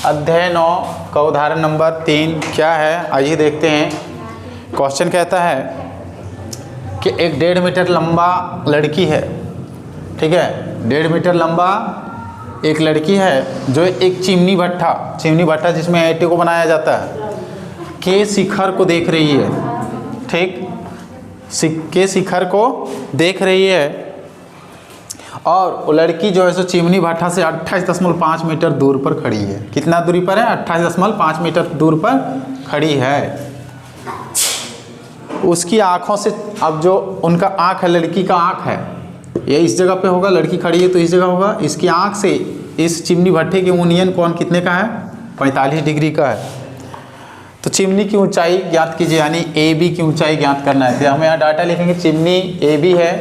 अध्याय 9 का उदाहरण नंबर 3 क्या है, आइए देखते हैं। क्वेश्चन कहता है कि एक 1.5 मीटर लंबा लड़की है, ठीक है, 1.5 मीटर लंबा एक लड़की है जो एक चिमनी भट्ठा जिसमें ईंटों को बनाया जाता है के शिखर को देख रही है, ठीक, के शिखर को देख रही है। और वो लड़की जो है सो चिमनी भट्ठा से 28.5 मीटर दूर पर खड़ी है। कितना दूरी पर है? 28.5 मीटर दूर पर खड़ी है। उसकी आँखों से, अब जो उनका आँख है, लड़की का आँख है, ये इस जगह पे होगा, लड़की खड़ी है तो इस जगह होगा। इसकी आँख से इस चिमनी भट्ठे के यूनियन कोण कितने का है? 45 डिग्री का है। तो चिमनी की ऊंचाई ज्ञात कीजिए, यानी ए बी की ऊंचाई ज्ञात करना है। तो हम यहाँ डाटा लिखेंगे, चिमनी ए बी है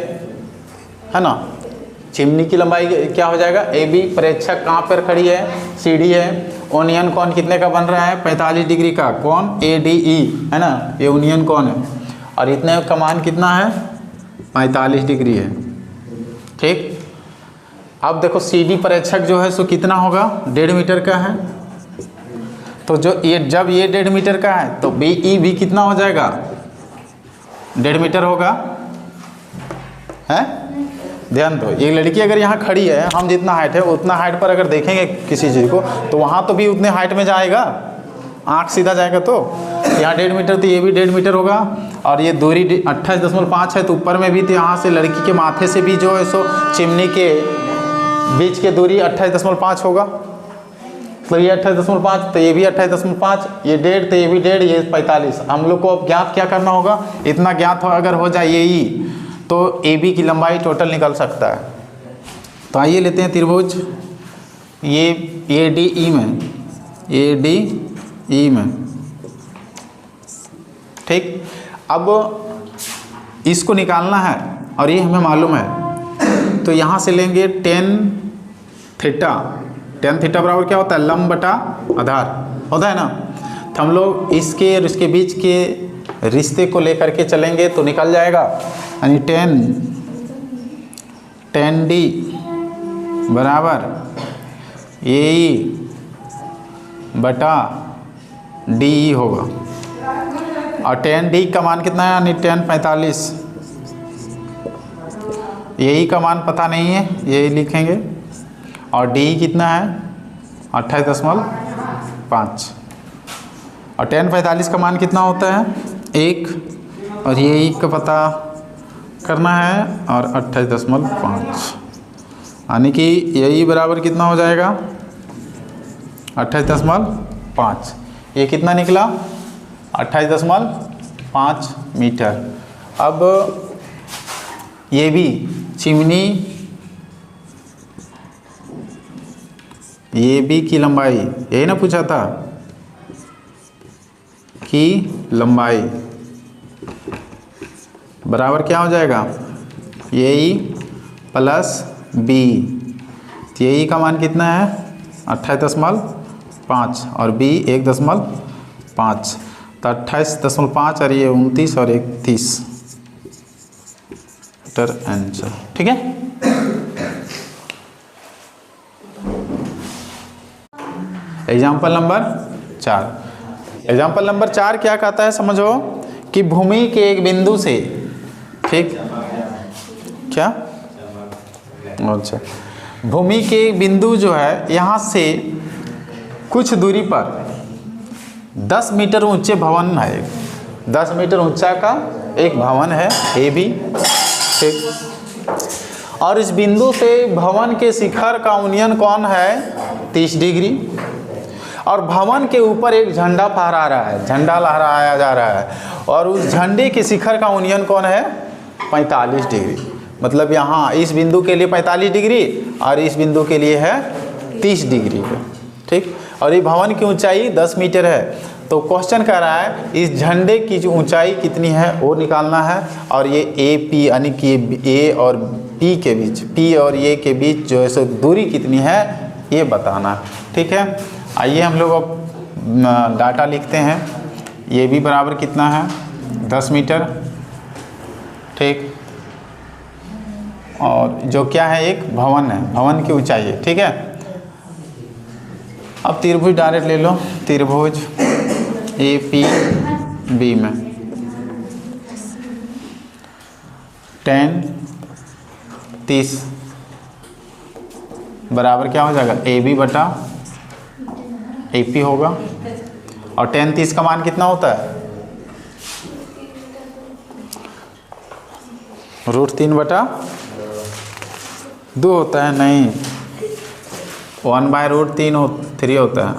ना, चिमनी की लंबाई क्या हो जाएगा? A B. प्रेक्षक कहाँ पर खड़ी है? सी डी है। ओनियन कोण कितने का बन रहा है? 45 डिग्री का। कौन? ए डी ई है ना, ये ओनियन कोण है। और इतने का मान कितना है? 45 डिग्री है, ठीक। अब देखो सी डी प्रेक्षक जो है सो कितना होगा? 1.5 मीटर का है। तो जो ये जब ये 1.5 मीटर का है तो बी ई भी कितना हो जाएगा? 1.5 मीटर होगा, है। ध्यान दो, ये लड़की अगर यहाँ खड़ी है, हम जितना हाइट है उतना हाइट पर अगर देखेंगे किसी चीज़ को तो वहाँ तो भी उतने हाइट में जाएगा, आँख सीधा जाएगा। तो यहाँ 1.5 मीटर तो ये भी 1.5 मीटर होगा। और ये दूरी 28.5 है तो ऊपर में भी, तो यहाँ से लड़की के माथे से भी जो है सो चिमनी के बीच के दूरी 28.5 होगा। तो ये 28.5, तो ये भी 28.5, ये 1.5, तो ये भी 1.5, ये 45। हम लोग को अब ज्ञात क्या करना होगा? इतना ज्ञात हो अगर हो जाए ये ई, तो ए बी की लंबाई टोटल निकल सकता है। तो आइए लेते हैं त्रिभुज ये डी ई में, ए डी ई में, ठीक। अब इसको निकालना है और ये हमें मालूम है, तो यहाँ से लेंगे टेन थीटा बराबर क्या होता है? लंब बटा आधार होता है ना। तो हम लोग इसके और इसके बीच के रिश्ते को लेकर के चलेंगे तो निकल जाएगा, यानी टेन डी बराबर ए ई बटा डी ई होगा। और टेन डी का मान कितना है? यानी टेन 45। यही का मान पता नहीं है, यही लिखेंगे। और डी कितना है? 28.5। और टेन 45 का मान कितना होता है? 1। और ये का पता करना है, और 28.5, यानी कि यही बराबर कितना हो जाएगा? 28.5। ये कितना निकला? 28.5 मीटर। अब ये भी चिमनी ये बी की लंबाई, यही ना पूछा था, की लंबाई बराबर क्या हो जाएगा? ये ई प्लस बी। तो ये ई का मान कितना है? 28.5 और बी 1.5। तो 28.5 और ये 29 और 31 आंसर, ठीक है। Example number 4। एग्जाम्पल नंबर 4 क्या कहता है समझो, कि भूमि के एक बिंदु से, ठीक, क्या? अच्छा, भूमि के एक बिंदु जो है यहाँ से कुछ दूरी पर 10 मीटर ऊंचे भवन है। 10 मीटर ऊंचा का एक भवन है ए बी, ठीक। और इस बिंदु से भवन के शिखर का उन्नयन कोण है 30 डिग्री। और भवन के ऊपर एक झंडा फहरा रहा है, झंडा लहराया जा रहा है, और उस झंडे के शिखर का उन्नयन कोण है 45 डिग्री। मतलब यहाँ इस बिंदु के लिए 45 डिग्री और इस बिंदु के लिए है 30 डिग्री है, ठीक। और ये भवन की ऊंचाई 10 मीटर है। तो क्वेश्चन कह रहा है इस झंडे की जो ऊंचाई कितनी है वो निकालना है। और ये ए पी, यानी कि ए और पी के बीच, पी और ए के बीच जो है सो दूरी कितनी है ये बताना है, ठीक है। आइए हम लोग अब डाटा लिखते हैं। ये भी बराबर कितना है? 10 मीटर, ठीक। और जो क्या है? एक भवन है, भवन की ऊंचाई है, ठीक है। अब त्रिभुज डायरेक्ट ले लो, त्रिभुज ए पी बी में tan 30 बराबर क्या हो जाएगा, ए बी बटा ए पी होगा। और tan 30 का मान कितना होता है, √3/2 होता है, नहीं 1/√3 होता है।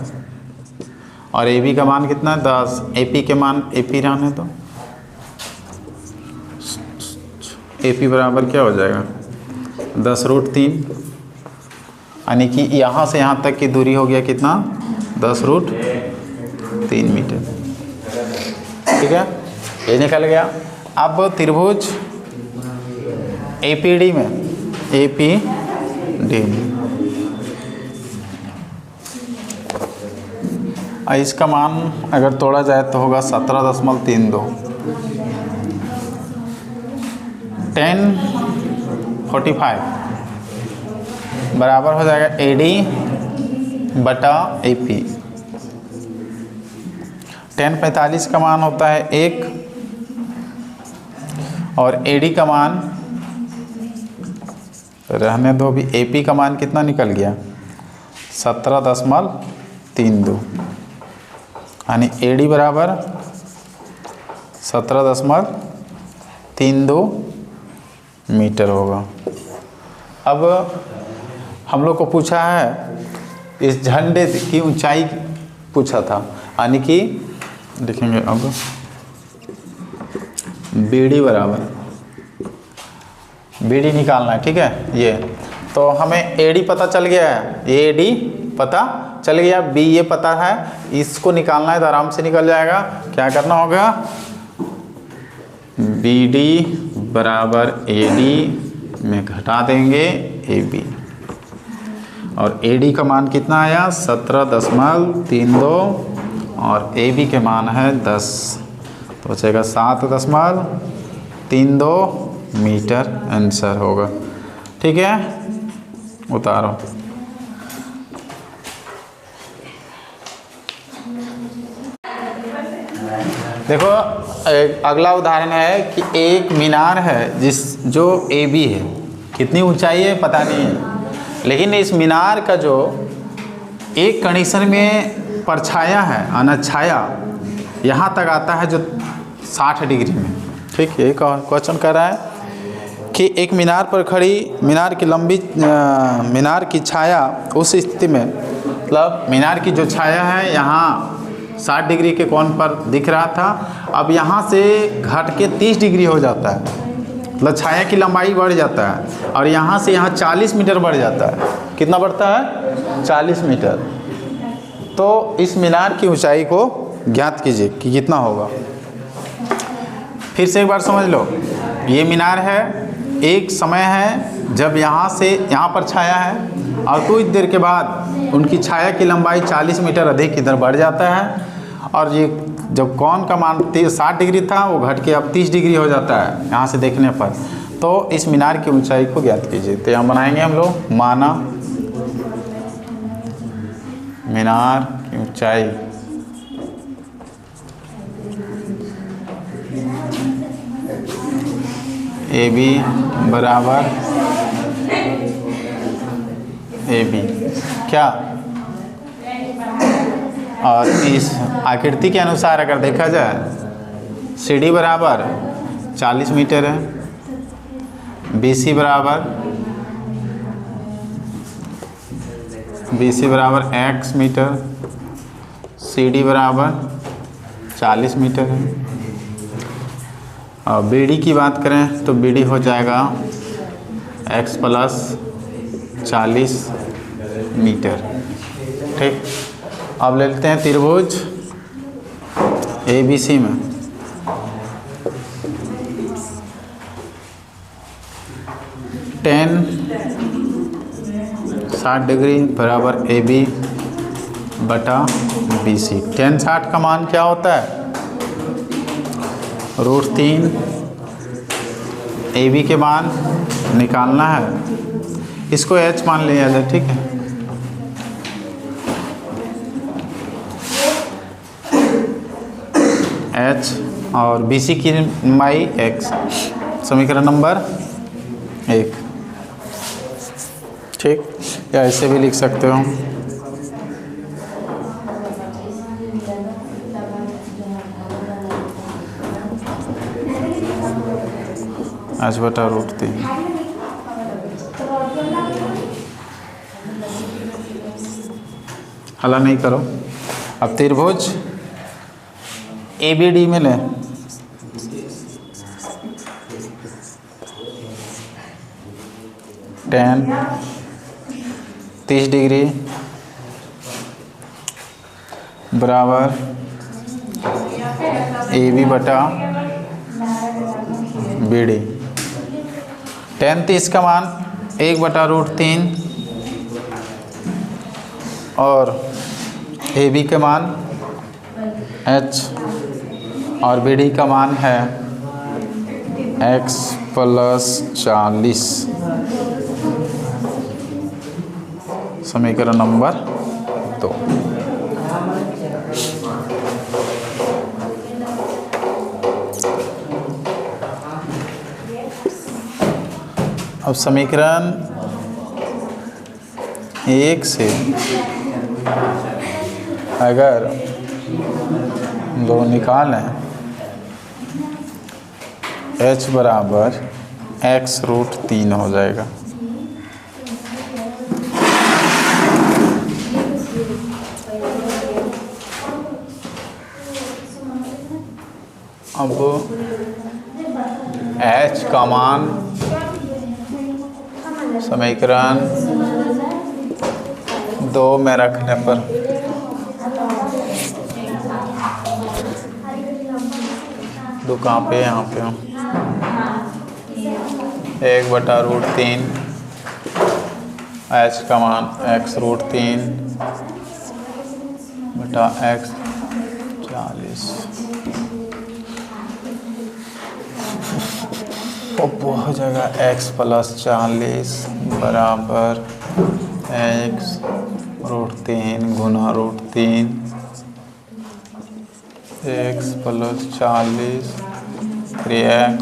और ए बी का मान कितना है 10, ए पी के मान ए पी रहने दो, ए पी बराबर क्या हो जाएगा 10√3, यानी कि यहाँ से यहाँ तक की दूरी हो गया कितना 10√3 मीटर। ठीक है, ये निकल गया। अब त्रिभुज ए पी डी में, ए पी डी में इसका मान अगर तोड़ा जाए तो होगा 17.32। tan 45 बराबर हो जाएगा ए डी बटा ए पी। tan 45 का मान होता है 1 और ए डी का मान रहने दो, भी ए पी का मान कितना निकल गया 17.32, यानी ए डी बराबर 17.32 मीटर होगा। अब हम लोग को पूछा है इस झंडे की ऊंचाई पूछा था, यानी कि देखेंगे अब बी डी बराबर, बी डी निकालना है। ठीक है, ये तो हमें ए डी पता चल गया है, ए डी पता चल गया, बी ये पता है, इसको निकालना है तो आराम से निकल जाएगा। क्या करना होगा, बी डी बराबर ए डी में घटा देंगे ए बी, और ए डी का मान कितना आया 17.32 और ए बी के मान है 10, तो बचेगा 7.32 मीटर आंसर होगा। ठीक है, उतारो। देखो अगला उदाहरण है कि एक मीनार है जो ए बी है, कितनी ऊंचाई है पता नहीं है, लेकिन इस मीनार का जो एक कंडीशन में परछाया है, अनछाया यहाँ तक आता है जो 60 डिग्री में। ठीक है, क्वेश्चन कर रहा है कि एक मीनार पर खड़ी मीनार की लंबी मीनार की छाया उस स्थिति में, मतलब मीनार की जो छाया है यहाँ 60 डिग्री के कोण पर दिख रहा था, अब यहाँ से घट के 30 डिग्री हो जाता है, मतलब छाया की लंबाई बढ़ जाता है, और यहाँ से यहाँ 40 मीटर बढ़ जाता है। कितना बढ़ता है 40 मीटर। तो इस मीनार की ऊंचाई को ज्ञात कीजिए कि कितना होगा। फिर से एक बार समझ लो, ये मीनार है, एक समय है जब यहाँ से यहाँ पर छाया है, और कुछ देर के बाद उनकी छाया की लंबाई 40 मीटर अधिक इधर बढ़ जाता है, और ये जब कोण का मान 60 डिग्री था वो घट के अब 30 डिग्री हो जाता है यहाँ से देखने पर। तो इस मीनार की ऊंचाई को ज्ञात कीजिए। तो यहाँ बनाएंगे हम लोग, माना मीनार की ऊंचाई ए बी बराबर ए बी क्या, और इस आकृति के अनुसार अगर देखा जाए सी डी बराबर 40 मीटर है, बी सी बराबर x मीटर, सी डी बराबर 40 मीटर है, और बी डी की बात करें तो बी डी हो जाएगा x + 40 मीटर। ठीक, अब ले लेते हैं त्रिभुज ए बी सी में tan 60 डिग्री बराबर ए बी बटा बी सी। tan 60 का मान क्या होता है √3, ए बी के मान निकालना है, इसको h मान लिया जाए। ठीक है, एच और बी सी की लंबाई एक्स। समीकरण नंबर 1। ठीक, या ऐसे भी लिख सकते हो h/√3। हला नहीं करो। अब त्रिभुज ABD में लें, tan 30 डिग्री बराबर AB/BD। tan 30 का मान 1/√3 और AB का मान H और BD का मान है x + 40। समीकरण नंबर 2। अब समीकरण 1 से अगर 2 निकालें, h बराबर x√3 हो जाएगा। अब h का मान समीकरण 2 में रखने पर दो कहाँ पे, यहाँ पे हूँ, 1/√3 h का मान x√3 बटा x 40। वो हो जाएगा x + 40 बराबर x√3 गुना √3 x + 40 3x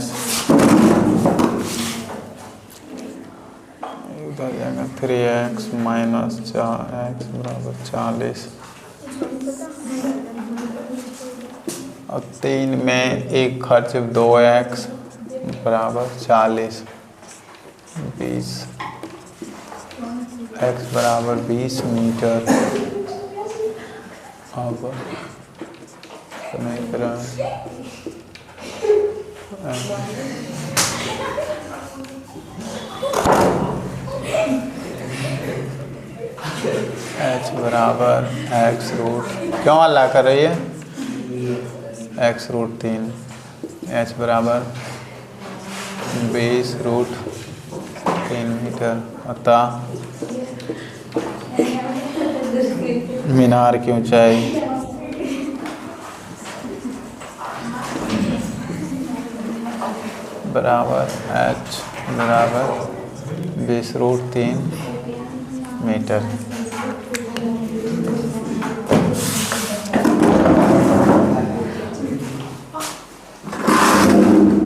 उधर जाएगा 3x - 4x बराबर 40 और 3 में एक खर्च 2x बराबर 40 20 x बराबर 20 मीटर। अब समीकरण h बराबर x√, क्यों अल्लाह कर रही है, x√3 h बराबर 20√3 मीटर। अतः मीनार की ऊंचाई बराबर h बराबर 20√3 मीटर।